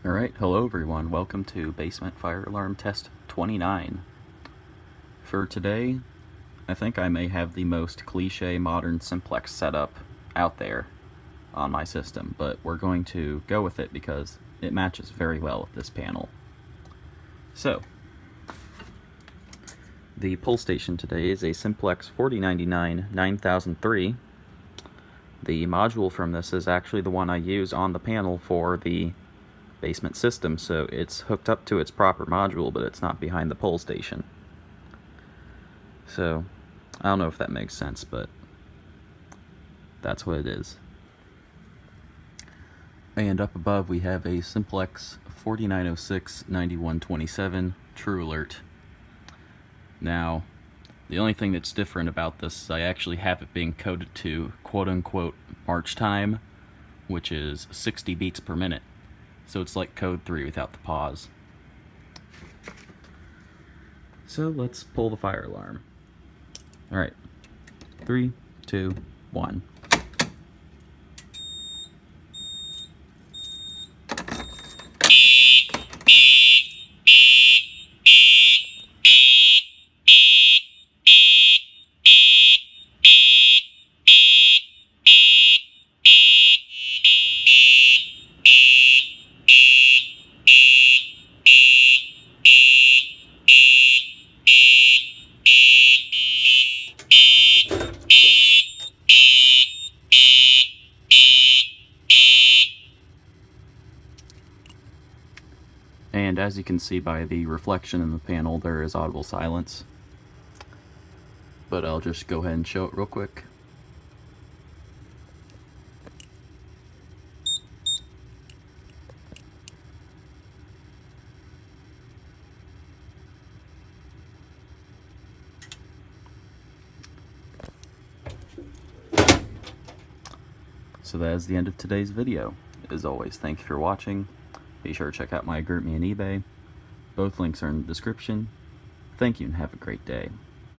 Alright, hello everyone. Welcome to Basement Fire Alarm Test 29. For today, I think I may have the most cliche modern simplex setup out there on my system, but we're going to go with it because it matches very well with this panel. So, the pull station today is a Simplex 4099 9003. The module from this is actually the one I use on the panel for the basement system, so it's hooked up to its proper module, but it's not behind the pull station. So, I don't know if that makes sense, but that's what it is. And up above we have a Simplex 4906 9127 True Alert. Now, the only thing that's different about this is I actually have it being coded to quote-unquote march time, which is 60 beats per minute. So it's like code 3 without the pause. So let's pull the fire alarm. Alright, 3, 2, 1. And as you can see by the reflection in the panel, there is audible silence. But I'll just go ahead and show it real quick. So that is the end of today's video. As always, thank you for watching. Be sure to check out my Groupme and eBay. Both links are in the description. Thank you and have a great day.